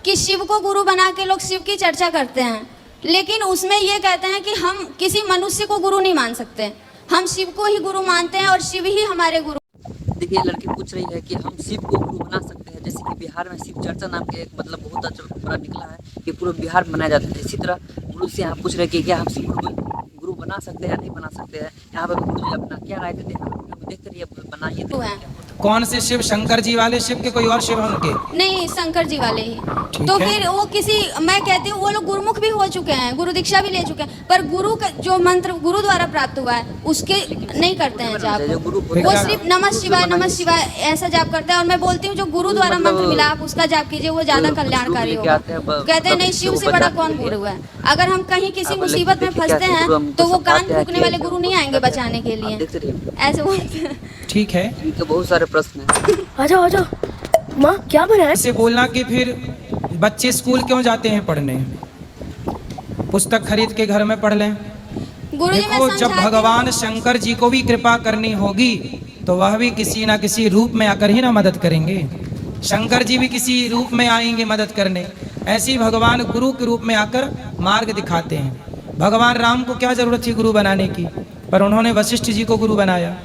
कि शिव को गुरु बना के लोग शिव की चर्चा करते हैं, लेकिन उसमें ये कहते हैं कि हम किसी मनुष्य को गुरु नहीं मान सकते, हम शिव को ही गुरु मानते हैं और शिव ही हमारे गुरु। देखिए लड़की पूछ रही है कि हम शिव को गुरु बना सकते हैं, जैसे कि बिहार में शिव चर्चा नाम के एक मतलब बहुत अच्छा बड़ा निकला है कि पूरे बिहार में मनाया जाता है। इसी तरह गुरु से यहाँ पूछ रहे कि क्या हम शिव गुरु बना सकते हैं या नहीं बना सकते हैं। यहाँ पर गुरु जी अपना क्या राय देते हैं, देखते रहिए, बनाइए। कौन से शिव? शंकर जी वाले शिव के कोई और शिव हैं उनके? नहीं, शंकर जी वाले ही। तो फिर वो किसी, मैं कहती हूँ वो लोग गुरुमुख भी हो चुके हैं, गुरु दीक्षा भी ले चुके हैं, पर गुरु का जो मंत्र गुरु द्वारा प्राप्त हुआ है उसके नहीं करते हैं जाप। वो सिर्फ नमः शिवाय ऐसा जाप करते हैं। और मैं बोलती हूँ जो गुरु द्वारा मंत्र मिला आप उसका जाप कीजिए, वो ज्यादा कल्याणकारी होगा। कहते हैं नहीं, शिव से बड़ा कौन गुरु है। अगर हम कहीं किसी मुसीबत में फंसते हैं तो वो कान फूकने वाले गुरु नहीं आएंगे बचाने के लिए, ऐसे बोलते हैं। ठीक है, बहुत सारे प्रश्न हैं। आजा आजा माँ, क्या बनाया? ऐसे बोलना कि फिर बच्चे स्कूल क्यों जाते हैं पढ़ने, पुस्तक खरीद के घर में पढ़ लें। देखो, जब भगवान शंकर जी को भी कृपा करनी होगी तो वह भी किसी ना किसी रूप में आकर ही ना मदद करेंगे। शंकर जी भी किसी रूप में आएंगे मदद करने, ऐसे ही भगवान गुरु के रूप में आकर मार्ग दिखाते हैं। भगवान राम को क्या जरूरत थी गुरु बनाने की, पर उन्होंने वशिष्ठ जी को गुरु बनाया।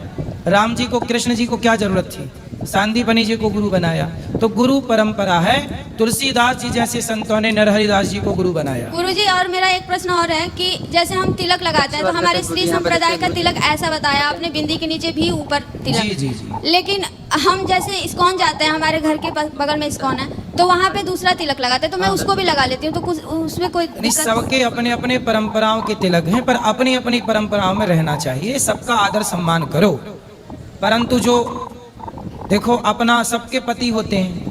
राम जी को, कृष्ण जी को क्या जरूरत थी, सांदीपनि जी को गुरु बनाया। तो गुरु परंपरा है। तुलसीदास जी जैसे संतों ने नरहरिदास जी को गुरु बनाया। गुरु जी, और मेरा एक प्रश्न और है कि जैसे हम तिलक लगाते हैं तो हमारे श्री संप्रदाय का तिलक ऐसा बताया आपने, बिंदी के नीचे भी ऊपर तिलक। जी जी जी। लेकिन हम जैसे इस्कॉन जाते हैं, हमारे घर के बगल में इस्कॉन है, तो वहाँ पे दूसरा तिलक लगाते हैं, तो मैं उसको भी लगा लेती हूँ, तो कुछ उसमें कोई नहीं, सबके अपने अपने परंपराओं के तिलक हैं, पर अपनी अपनी परंपराओं में रहना चाहिए। सबका आदर सम्मान करो, परंतु जो देखो अपना, सबके पति होते हैं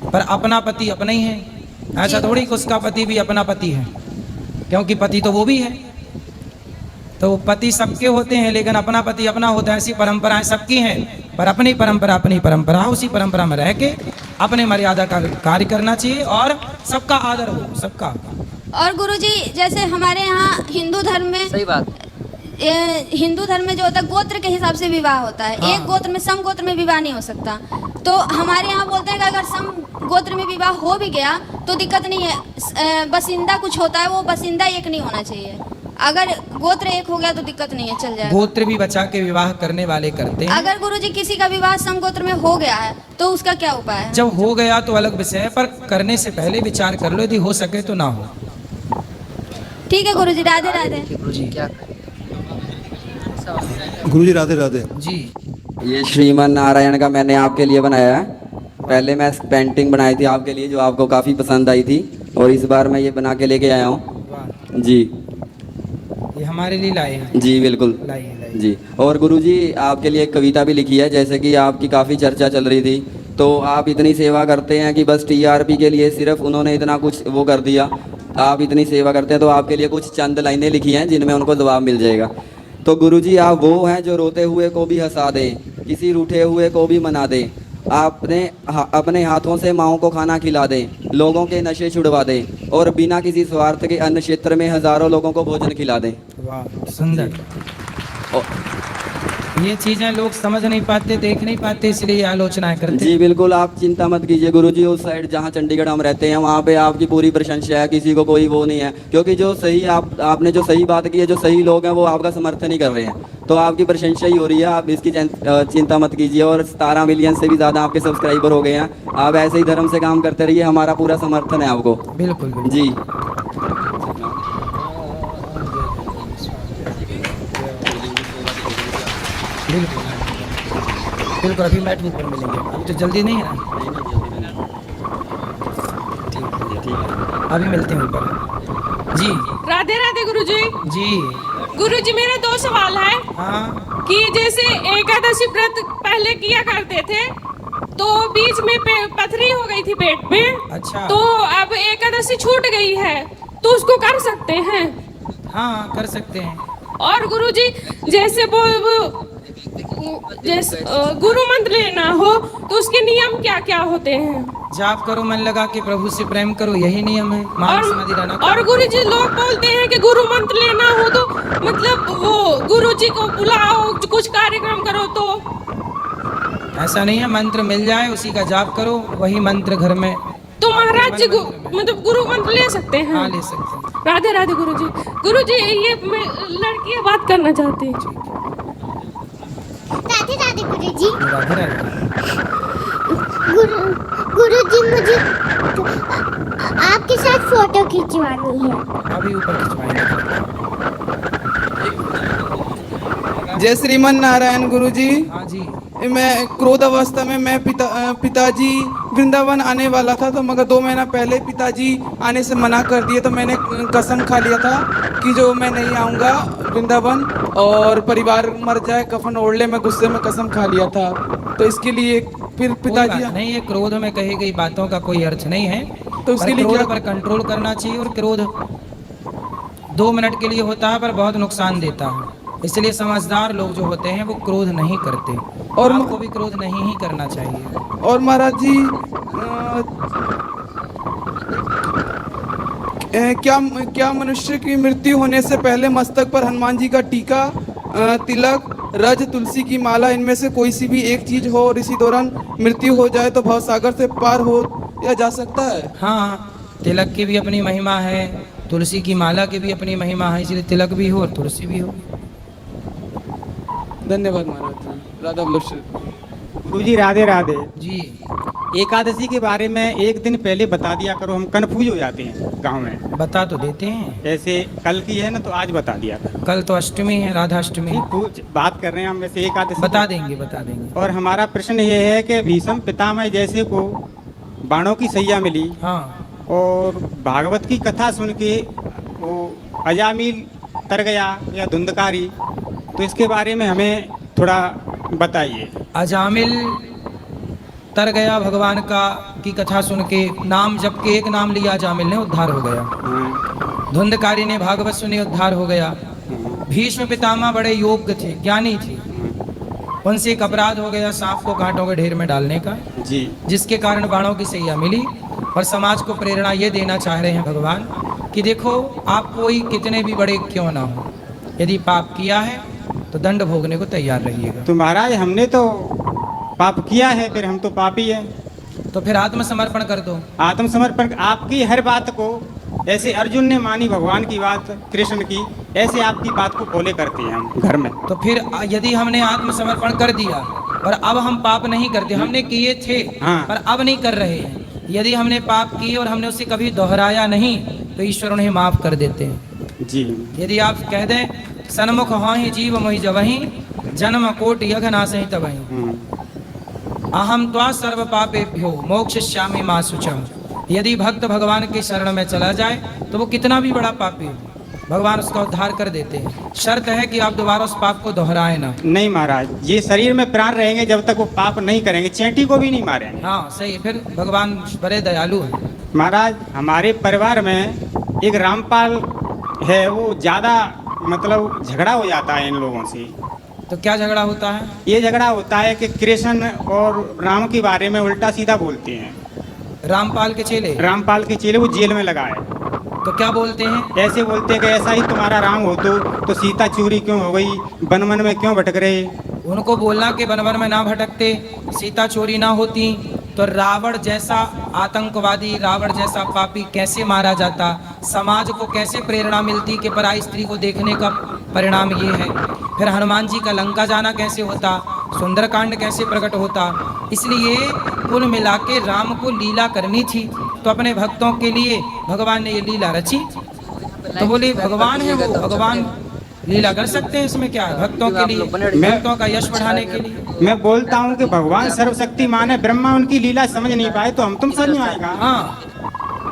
पर अपना पति अपना ही है। ऐसा थोड़ी कि उसका पति भी अपना पति है, क्योंकि पति तो वो भी है। तो पति सबके होते हैं लेकिन अपना पति अपना होता है। ऐसी परंपराएं सबकी हैं, पर अपनी परंपरा उसी परंपरा में रह के अपने मर्यादा का कार्य करना चाहिए और सबका आदर हो, सबका। और गुरुजी, जैसे हमारे यहाँ हिंदू धर्म में, सही बात, हिंदू धर्म में जो होता है गोत्र के हिसाब से विवाह होता है। हाँ। एक गोत्र में सम गोत्र में विवाह नहीं हो सकता। तो हमारे यहाँ बोलते हैं कि अगर सम गोत्र में विवाह हो भी गया तो दिक्कत नहीं है, बसिंदा कुछ होता है, वो बसिंदा एक नहीं होना चाहिए। अगर गोत्र एक हो गया तो दिक्कत नहीं है, चल जाएगा। गोत्र भी बचा के विवाह करने वाले करते हैं। अगर गुरुजी किसी का विवाह सम गोत्र में हो गया है तो उसका क्या उपाय है? जब हो गया तो अलग विषय है, पर करने से पहले विचार कर लो, यदि हो सके तो ना हो। ठीक है गुरुजी, राधे राधे। गुरुजी क्या गुरुजी राधे राधे जी। ये श्रीमन नारायण का मैंने आपके लिए बनाया है। पहले मैं पेंटिंग बनाई थी आपके लिए जो आपको काफ़ी पसंद आई थी, और इस बार मैं ये बना के लेके आया हूँ जी। ये हमारे लिए लाए हैं? जी बिल्कुल लाइए जी। और गुरुजी आपके लिए एक कविता भी लिखी है, जैसे कि आपकी काफ़ी चर्चा चल रही थी, तो आप इतनी सेवा करते हैं कि बस टीआरपी के लिए सिर्फ उन्होंने इतना कुछ वो कर दिया। आप इतनी सेवा करते हैं तो आपके लिए कुछ चंद लाइनें लिखी हैं जिनमें उनको जवाब मिल जाएगा। तो गुरुजी आप वो हैं जो रोते हुए को भी हंसा दे, किसी रूठे हुए को भी मना दे, अपने हाथों से माओं को खाना खिला दे, लोगों के नशे छुड़वा दे, और बिना किसी स्वार्थ के अन्य क्षेत्र में हजारों लोगों को भोजन खिला दे। वाह, सुंदर। ये चीजें लोग समझ नहीं पाते, देख नहीं पाते, इसलिए आलोचनाएं करते। जी बिल्कुल, आप चिंता मत कीजिए गुरुजी। उस साइड जहाँ चंडीगढ़ हम रहते हैं वहाँ पे आपकी पूरी प्रशंसा है, किसी को कोई वो नहीं है, क्योंकि जो सही आपने जो सही बात की है, जो सही लोग हैं वो आपका समर्थन ही कर रहे हैं, तो आपकी प्रशंसा ही हो रही है। आप इसकी चिंता मत कीजिए। और 17 मिलियन से भी ज़्यादा आपके सब्सक्राइबर हो गए हैं। आप ऐसे ही धर्म से काम करते रहिए, हमारा पूरा समर्थन है आपको। बिल्कुल जी। बिल्कुल बिल्कुल, अभी मैट पर मिलेंगे, अभी तो जल्दी नहीं है ना। ठीक है, अभी मिलते हैं ऊपर जी। राधे राधे गुरुजी। जी गुरुजी, मेरे 2 सवाल है। हाँ। कि जैसे एकादशी व्रत पहले किया करते थे तो बीच में पथरी हो गई थी पेट में। अच्छा। तो अब एकादशी छूट गई है तो उसको कर सकते हैं? हाँ, कर सकते हैं। और गुरुजी, जैसे जैसे गुरु मंत्र लेना हो तो उसके नियम क्या क्या होते हैं? जाप करो, मन लगा के प्रभु से प्रेम करो, यही नियम है। मान समाधि रहना। और गुरुजी, लोग बोलते हैं कि गुरु मंत्र लेना हो तो मतलब वो गुरुजी को बुलाओ, कुछ कार्यक्रम करो, तो ऐसा नहीं है। मंत्र मिल जाए उसी का जाप करो, वही मंत्र घर में तो महाराज जी मतलब गुरु मंत्र ले सकते हैं? हाँ ले सकते हैं। राधे राधे गुरु जी। गुरु जी ये लड़कियां बात करना चाहती हैं। राधे राधे गुरु जी। राधे राधे। गुरु जी मुझे आपके साथ फोटो खिंचवानी है। अभी ऊपर खिंचवाएंगे। जय श्रीमन नारायण गुरु जी। हाँ जी। मैं क्रोध अवस्था में मैं पिताजी वृंदावन आने वाला था, तो मगर 2 महीना पहले पिताजी आने से मना कर दिए, तो मैंने कसम खा लिया था कि जो मैं नहीं आऊँगा वृंदावन और परिवार मर जाए कफन ओढ़ ले, मैं गुस्से में कसम खा लिया था। तो इसके लिए फिर पिताजी नहीं, ये क्रोध में कही गई बातों का कोई अर्थ नहीं है, तो उसके लिए क्रोध पर कंट्रोल करना चाहिए। और क्रोध 2 मिनट के लिए होता है पर बहुत नुकसान देता है, इसलिए समझदार लोग जो होते हैं वो क्रोध नहीं करते, और आपको भी क्रोध नहीं ही करना चाहिए। और महाराज जी क्या मनुष्य की मृत्यु होने से पहले मस्तक पर हनुमान जी का टीका, तिलक, रज, तुलसी की माला, इनमें से कोई सी भी एक चीज हो और इसी दौरान मृत्यु हो जाए तो भवसागर से पार हो या जा सकता है? हाँ, तिलक की भी अपनी महिमा है, तुलसी की माला की भी अपनी महिमा है, इसलिए तिलक भी हो और तुलसी भी हो। धन्यवाद महाराज जी। राधा वल्लभ गुरु जी राधे राधे जी। एकादशी के बारे में एक दिन पहले बता दिया करो, हम कंफ्यूज हो जाते हैं गांव में। बता तो देते हैं, जैसे कल की है ना, तो आज बता दिया करो। कल तो अष्टमी है, राधाष्टमी। कुछ बात कर रहे हैं हम वैसे एकादशी। बता देंगे। और हमारा प्रश्न ये है कि भीष्म पितामह जैसे को बाणों की सैया मिली, हाँ, और भागवत की कथा सुन के वो अजामिल तर गया या धुंधकारी, तो इसके बारे में हमें थोड़ा बताइए। अजामिल तर गया भगवान का की कथा सुन के, नाम जप के एक नाम लिया अजामिल ने, उद्धार हो गया। धुंधकारी ने भागवत सुनी, उद्धार हो गया। भीष्म पितामह बड़े योग्य थे, ज्ञानी थे, उनसे एक अपराध हो गया सांप को कांटों के ढेर में डालने का जी, जिसके कारण बाणों की सैया मिली। और समाज को प्रेरणा ये देना चाह रहे हैं भगवान कि देखो आप कोई कितने भी बड़े क्यों ना हो, यदि पाप किया है तो दंड भोगने को तैयार रहिएगा। तो महाराज हमने तो पाप किया है, फिर हम तो पापी हैं, तो फिर आत्मसमर्पण कर दो। आत्मसमर्पण आपकी हर बात को, ऐसे अर्जुन ने मानी भगवान की बात कृष्ण की, ऐसे आपकी बात को फॉलो करते हैं हम घर में। तो फिर यदि हमने आत्मसमर्पण कर दिया और अब हम पाप नहीं करते, हमने किए थे हाँ। पर अब नहीं कर रहे हैं, यदि हमने पाप किए और हमने उसे कभी दोहराया नहीं तो ईश्वर उन्हें माफ कर देते हैं जी। यदि आप कह दें सन्मुख हाँ जीव मोहि जवही जन्म कोट यघ नासहि तबहि अहम त्वा सर्व पापेभ्यो मोक्षयिष्यामि मा शुचम्, यदि भक्त भगवान के शरण में चला जाए तो वो कितना भी बड़ा पापी हो, भगवान उसका उद्धार कर देते हैं। शर्त है कि आप दोबारा उस पाप को दोहराए ना। नहीं महाराज, ये शरीर में प्राण रहेंगे जब तक वो पाप नहीं करेंगे, चेंटी को भी नहीं मारेंगे। हाँ सही, फिर भगवान बड़े दयालु हैं। महाराज हमारे परिवार में एक रामपाल है, वो ज़्यादा मतलब झगड़ा हो जाता है इन लोगों से। तो क्या झगड़ा होता है? ये झगड़ा होता है कि कृष्ण और राम के बारे में उल्टा सीधा बोलते हैं। रामपाल के चेले? रामपाल के चेले, वो जेल में लगा है। तो क्या बोलते हैं? ऐसे बोलते हैं कि ऐसा ही तुम्हारा राम हो तो सीता चोरी क्यों हो गई, वन वन में क्यों भटक रहे। उनको बोलना कि वन वन में ना भटकते, सीता चोरी ना होती तो रावण जैसा आतंकवादी, रावण जैसा पापी कैसे मारा जाता, समाज को कैसे प्रेरणा मिलती कि पराई स्त्री को देखने का परिणाम ये है। फिर हनुमान जी का लंका जाना कैसे होता, सुंदरकांड कैसे प्रकट होता। इसलिए कुल मिला के राम को लीला करनी थी तो अपने भक्तों के लिए भगवान ने ये लीला रची। तो बोले भगवान है वो, भगवान लीला कर सकते हैं, इसमें क्या है, भक्तों के लिए, भक्तों का यश बढ़ाने के लिए। मैं बोलता हूँ कि भगवान सर्वशक्तिमान है, ब्रह्मा उनकी लीला समझ नहीं पाए तो हम तुम समझ नहीं आएगा। हाँ,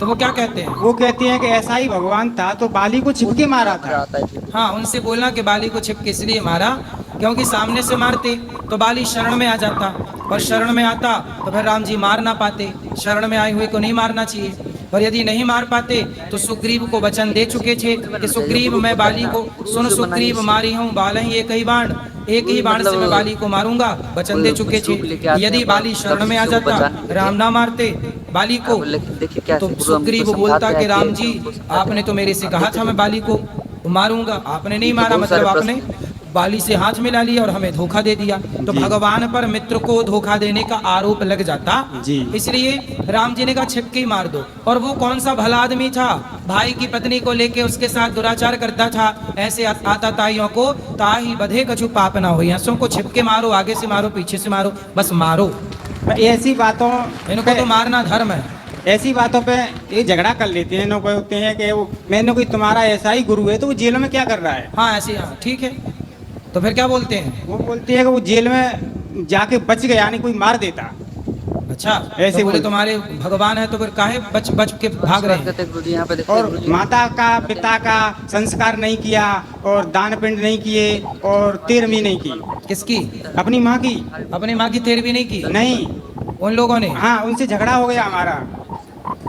तो वो क्या कहते हैं? वो कहते हैं कि ऐसा ही भगवान था तो बाली को छिपके मारा था। हाँ, उनसे बोलना कि बाली को छिपके इसलिए मारा क्योंकि सामने से मारते तो बाली शरण में आ जाता, और शरण में आता तो फिर राम जी मार ना पाते। शरण में आए हुए को नहीं मारना चाहिए, और यदि नहीं मार पाते तो सुग्रीव को वचन दे चुके थे कि सुग्रीव मैं बाली को, सुन सुग्रीव मारी हूँ बाल ही एक ही बाण, एक ही बाण से मैं बाली को मारूंगा, वचन दे चुके थे। यदि बाली शरण में आ जाता, राम ना मारते बाली को, तो सुग्रीव बोलता कि राम जी आपने तो मेरे से कहा था मैं बाली को मारूंगा, आपने नहीं मारा, मतलब आपने बाली से हाथ मिला लिया और हमें धोखा दे दिया, तो जी। भगवान पर मित्र को धोखा देने का आरोप लग जाता। जी। इसलिए राम जी ने कहा छिपके ही मार दो। और वो कौन सा भला आदमी था, भाई की पत्नी को लेके उसके साथ दुराचार करता था। ऐसे आता ताइयों को ताही बधे कछु पाप ना हो, ऐसों को छिपके मारो, आगे से मारो, पीछे से मारो, बस मारो। ऐसी बातों इनको तो मारना धर्म है। ऐसी बातों पे ये झगड़ा कर लेते हैं, लोग होते हैं कि वो मैंने कोई तुम्हारा ऐसा ही गुरु है तो वो जेल में क्या कर रहा है। हाँ ऐसे, हाँ ठीक है, तो फिर क्या बोलते हैं? वो बोलते हैं कि वो जेल में जाके बच गया, यानी कोई मार देता। अच्छा, ऐसे तो बोले बोल- तुम्हारे भगवान है तो फिर काहे बच बच के भाग रहे हैं? कहते हैं गुरुजी, यहाँ पे देखते हैं और गुरुजी। माता का पिता का संस्कार नहीं किया और दान पिंड नहीं किए और तेरहवीं नहीं की। किसकी? अपनी माँ की अपनी माँ की तेरहवीं नहीं की नहीं। उन लोगों ने? हाँ, उनसे झगड़ा हो गया हमारा।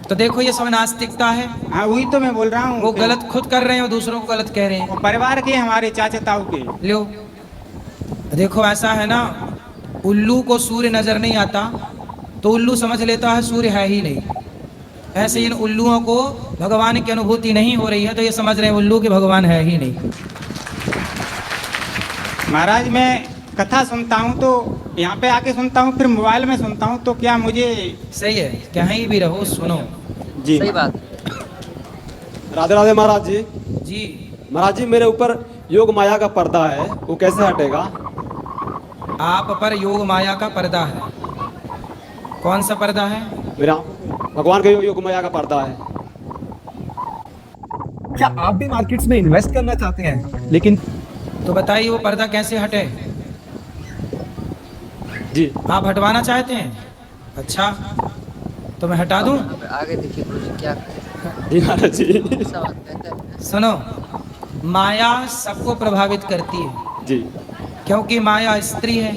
तो देखो ये सब नास्तिकता है। हाँ, वही तो मैं बोल रहा हूँ। वो गलत खुद कर रहे हैं और दूसरों को गलत कह रहे हैं। वो परिवार के हमारे चाचा ताऊ के। लो देखो ऐसा है ना, उल्लू को सूर्य नजर नहीं आता तो उल्लू समझ लेता है सूर्य है ही नहीं। ऐसे इन उल्लुओं को भगवान की अनुभूति नहीं हो रही है तो ये समझ रहे हैं उल्लू के भगवान है ही नहीं। महाराज मैं कथा सुनता हूँ तो यहाँ पे आके सुनता हूँ, फिर मोबाइल में सुनता हूँ, तो क्या मुझे सही है, कहीं भी रहो सुनो। जी सही बात। राधे राधे महाराज जी। जी महाराज जी मेरे ऊपर योग माया का पर्दा है, वो कैसे हटेगा? आप पर योग माया का पर्दा है। कौन सा पर्दा है? मेरा भगवान का योग माया का पर्दा है। क्या आप भी मार्केट्स में इन्वेस्ट करना चाहते हैं, लेकिन तो बताइए वो पर्दा कैसे हटे? जी आप हटवाना चाहते हैं? अच्छा तो मैं हटा दूं? यहाँ पे आगे देखिए गुरुजी क्या कहते जी महाराज जी। हैं। ऐसा बात कहते हैं। सुनो, माया सबको प्रभावित करती है जी क्योंकि माया स्त्री है।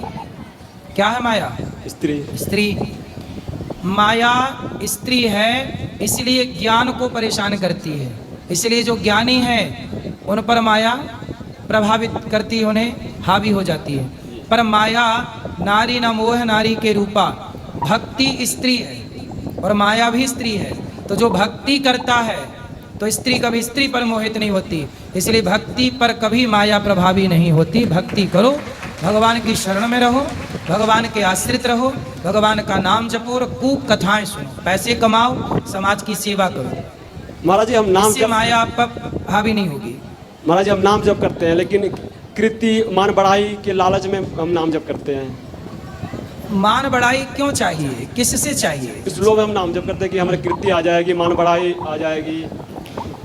क्या है माया? स्त्री। स्त्री। माया स्त्री है इसलिए ज्ञान को परेशान करती है। इसलिए जो ज्ञानी है उन पर माया प्रभावित करती है, उन्हें हावी हो जाती है। पर माया नारी न मोह नारी के रूपा, भक्ति स्त्री है और माया भी स्त्री है। तो जो भक्ति करता है तो स्त्री कभी स्त्री पर मोहित नहीं होती, इसलिए भक्ति पर कभी माया प्रभावी नहीं होती। भक्ति करो, भगवान की शरण में रहो, भगवान के आश्रित रहो, भगवान का नाम जपो और खूब कथाएं सुनो, पैसे कमाओ, समाज की सेवा करो। महाराज जी हम नाम इससे माया आप पर हावी नहीं होगी। महाराज जी हम नाम जप करते हैं, लेकिन कृति मान बढ़ाई के लालच में हम नाम जप करते हैं। मान बढ़ाई क्यों चाहिए? किससे चाहिए? इस लोग हम नाम जप करते हैं कि हमारी कृति आ जाएगी, मान बढ़ाई आ जाएगी।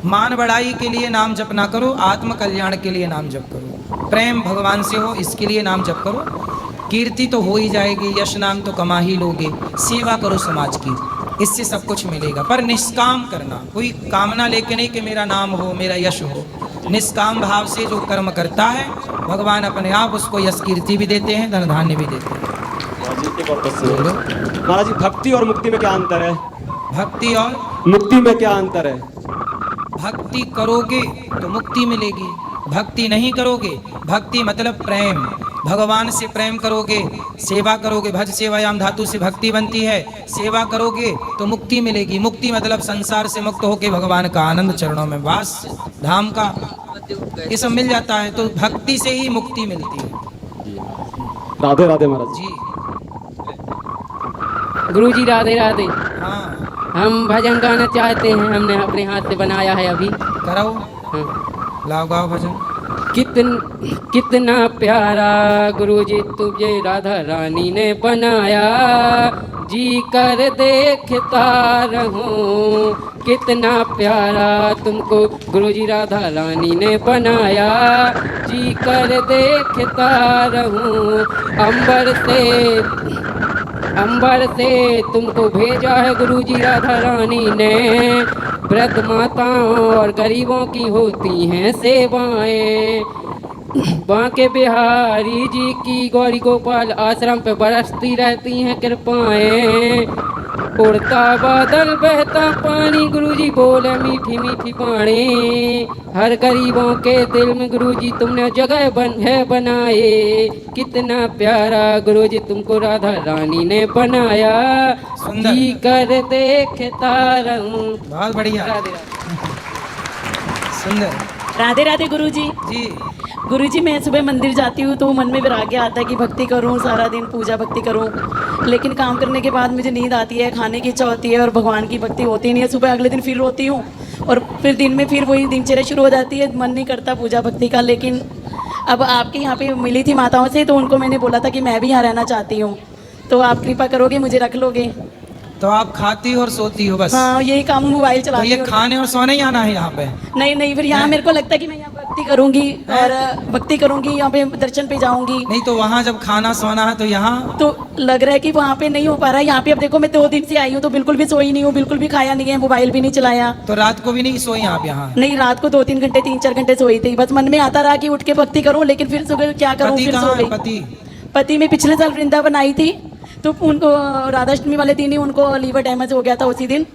मान बढ़ाई के लिए नाम जप ना करो, आत्म कल्याण के लिए नाम जप करो। प्रेम भगवान से हो इसके लिए नाम जप करो। कीर्ति तो हो ही जाएगी, यश नाम तो कमा ही लोगे। सेवा करो समाज की, इससे सब कुछ मिलेगा। पर निष्काम करना, कोई कामना लेके नहीं कि मेरा नाम हो, मेरा यश हो। निष्काम भाव से जो कर्म करता है भगवान अपने आप उसको यश कीर्ति भी देते हैं, धन धान्य भी देते हैं। महाराज जी एक और क्वेश्चन। महाराज जी भक्ति और मुक्ति में क्या अंतर है? भक्ति और मुक्ति में क्या अंतर है? भक्ति करोगे तो मुक्ति मिलेगी, भक्ति नहीं करोगे, भक्ति मतलब प्रेम, भगवान से प्रेम करोगे, सेवा करोगे, भज सेवायाम धातु से भक्ति बनती है, सेवा करोगे तो मुक्ति मिलेगी। मुक्ति मतलब संसार से मुक्त होके भगवान का आनंद चरणों में वास, धाम का ये सब मिल जाता है। तो भक्ति से ही मुक्ति मिलती है। राधे राधे महाराज जी गुरुजी राधे राधे। हाँ हम भजन गाना चाहते हैं, हमने अपने हाथ से बनाया है अभी। कराओ, हाँ। लाओ गाओ भजन। कितना प्यारा गुरुजी तुझे राधा रानी ने बनाया, जी कर देखता रहूं। कितना प्यारा तुमको गुरुजी राधा रानी ने बनाया, जी कर देखता रहूं। अंबर से तुमको भेजा है गुरुजी राधा रानी ने। वृद्ध माताओं और गरीबों की होती हैं सेवाएं। बांके बिहारी जी की गौरी गोपाल आश्रम पे बरसती रहती हैं कृपाएं। उड़ता बादल बहता पानी गुरुजी बोले मीठी मीठी वाणी। हर गरीबों के दिल में गुरुजी तुमने जगह बनाए। कितना प्यारा गुरुजी तुमको राधा रानी ने बनाया, जी कर देखता रहूं। बहुत बढ़िया, राधे राधे। सुंदर। राधे राधे गुरुजी। जी गुरुजी मैं सुबह मंदिर जाती हूँ तो मन में वैराग्य आता है कि भक्ति करूँ, सारा दिन पूजा भक्ति करूँ, लेकिन काम करने के बाद मुझे नींद आती है, खाने की इच्छा होती है और भगवान की भक्ति होती नहीं है। सुबह अगले दिन फिर रोती हूँ और फिर दिन में फिर वही दिनचर्या शुरू हो जाती है, मन नहीं करता पूजा भक्ति का। लेकिन अब आपके यहाँ पे मिली थी माताओं से तो उनको मैंने बोला था कि मैं भी यहाँ रहना चाहती हूँ, तो आप कृपा करोगे, मुझे रख लोगे? तो आप खाती हो और सोती हो बस? हाँ यही काम, मोबाइल तो चलाती ये हूँ। खाने और सोने ही आना है यहाँ पे? नहीं फिर यहाँ मेरे को लगता है कि मैं यहाँ भक्ति करूँगी और भक्ति करूँगी, यहाँ पे दर्शन पे जाऊँगी। नहीं तो वहाँ जब खाना सोना है तो यहाँ तो लग रहा है कि वहाँ पे नहीं हो पा रहा है। यहाँ पे अब देखो मैं 2 दिन से आई हूँ तो बिल्कुल भी सोई नहीं हूँ, बिल्कुल भी खाया नहीं है, मोबाइल भी नहीं चलाया। तो रात को भी नहीं सोई आप यहाँ? नहीं, रात को 2-3 घंटे 3-4 घंटे सोई थी, बस मन में आता रहा कि उठ के भक्ति करूँ, लेकिन फिर सुबह क्या करूँ, पति फिर कहाँ सो है? गई। पति में पिछले साल वृंदावन आई थी तो उनको राधाष्टमी वाले दिन ही उनको लीवर डैमेज हो गया था उसी दिन,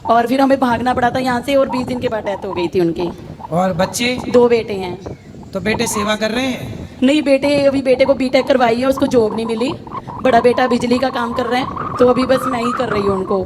और फिर हमें भागना पड़ा था यहाँ से और 20 दिन के बाद डेथ हो गई थी उनकी। और बच्चे? 2 बेटे हैं। तो बेटे सेवा कर रहे हैं? नहीं, अभी बेटे को बीटेक करवाई है, उसको जॉब नहीं मिली। बड़ा बेटा बिजली का काम कर रहे हैं तो अभी बस मैं ही कर रही हूँ उनको।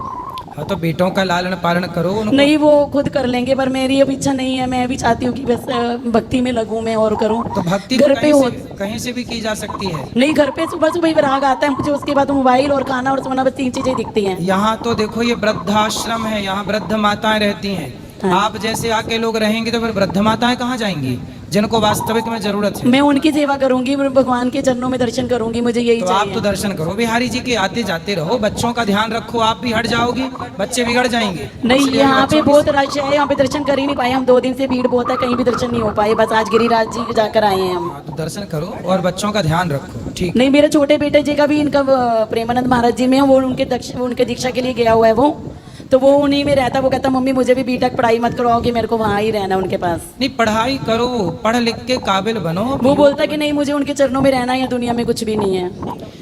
हाँ तो बेटों का लालन पालन करो उनको। नहीं वो खुद कर लेंगे, पर मेरी अब इच्छा नहीं है, मैं भी चाहती हूँ कि बस भक्ति में लगूं मैं और करूँ। तो भक्ति घर पे हो कहीं से भी की जा सकती है? नहीं, घर पे सुबह सुबह ही विराग आता है मुझे, उसके बाद मोबाइल और खाना और सोना, बस 3 चीजें दिखती हैं। यहाँ तो देखो ये वृद्धाश्रम है, यहाँ वृद्ध माताएं रहती हैं। आप जैसे आके लोग रहेंगे तो फिर वृद्ध माताएं कहाँ जाएंगी जिनको वास्तविक में जरूरत है? मैं उनकी सेवा करूंगी, भगवान के चरणों में दर्शन करूंगी, मुझे यही तो चाहिए। आप तो दर्शन करो बिहारी जी के, आते जाते रहो, बच्चों का ध्यान रखो, आप भी हट जाओगी, बच्चे बिगड़ जाएंगे। नहीं, यहाँ पे बहुत रश है, यहाँ पे दर्शन कर ही नहीं पाए हम, 2 दिन से भीड़ बहुत है, कहीं भी दर्शन नहीं हो पाए, बस आज गिरिराज जी जाकर आए हैं हम। तो दर्शन करो और बच्चों का ध्यान रखो, ठीक? नहीं, मेरे छोटे बेटे जी का भी, इनका प्रेमानंद महाराज जी में, वो उनके दीक्षा के लिए गया हुआ है वो, तो वो उन्हीं में रहता। वो कहता मम्मी मुझे भी बीटेक पढ़ाई मत कराओ कि मेरे को वहाँ ही रहना उनके पास। नहीं पढ़ाई करो, पढ़ लिख के काबिल बनो। वो बोलता कि नहीं मुझे उनके चरणों में रहना है, दुनिया में कुछ भी नहीं है।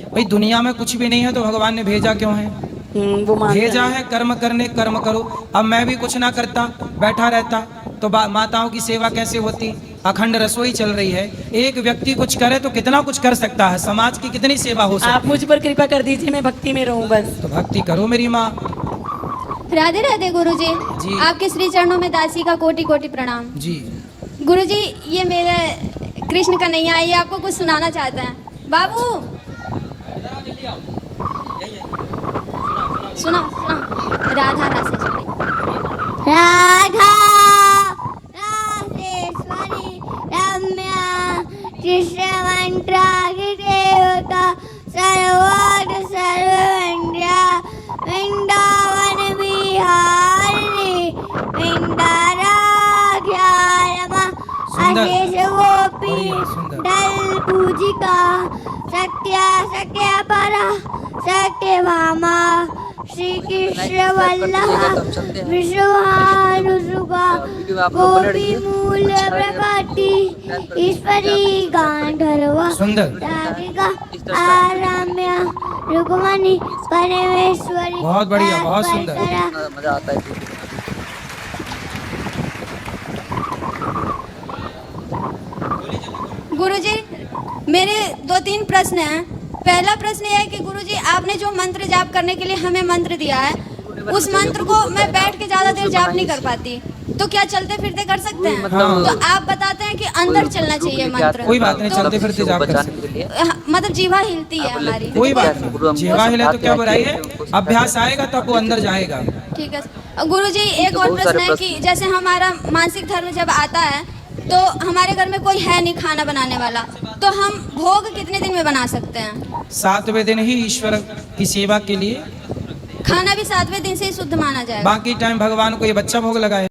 भाई दुनिया में कुछ भी नहीं है तो भगवान ने भेजा क्यों है? वो भेजा है कर्म करने, कर्म करो। अब मैं भी कुछ ना करता, बैठा रहता तो माताओं की सेवा कैसे होती? अखंड रसोई चल रही है, एक व्यक्ति कुछ करे तो कितना कुछ कर सकता है, समाज की कितनी सेवा हो सकती है। आप मुझ पर कृपा कर दीजिए, मैं भक्ति में रहूं बस। तो भक्ति करो मेरी माँ। राधे राधे गुरुजी जी। आपके श्री चरणों में दासी का कोटि कोटि प्रणाम। जी गुरुजी ये मेरे कृष्ण कन्हैया ये आपको कुछ सुनाना चाहते हैं। बाबू सुना राधा रासेश्वरी राधा रासेश्वरी रम्या कृष्ण मंत्रागी देवता सर्वोद सर्वंड्या वृंदावन बिहारी वृंदाराध्या रमा अशेष गोपी दल पूजिका सत्य सत्य परा सत्य भामा श्री कृष्ण वल्लभ विश्वानुसुगा गोपी मूल प्रकृति ईश्वरी गांधर्वा राधिका आराम्या रुक्मणी परमेश्वरी। बहुत बढ़िया, बहुत सुंदर, मजा आता है। गुरुजी मेरे 2-3 प्रश्न हैं। पहला प्रश्न यह है कि गुरुजी आपने जो मंत्र जाप करने के लिए हमें मंत्र दिया है, उस मंत्र को मैं बैठ के ज्यादा देर जाप नहीं कर पाती, तो क्या चलते फिरते कर सकते हैं? हाँ। तो आप बताते हैं कि अंदर चलना चाहिए मंत्र। कोई बात नहीं, चलते फिरते जाप कर सकते हैं। मतलब जीवा हिलती है हमारी। कोई बात नहीं, जीवा हिले तो क्या बुराई है, अभ्यास आएगा तब वो अंदर जाएगा। ठीक है गुरुजी एक और प्रश्न है कि जैसे हमारा मासिक धर्म जब आता है तो हमारे घर में कोई है नहीं खाना बनाने वाला, तो हम भोग कितने दिन में बना सकते हैं? 7वें दिन ही ईश्वर की सेवा के लिए। खाना भी 7वें दिन से ही शुद्ध माना जाएगा। बाकी टाइम भगवान को ये बच्चा भोग लगाए।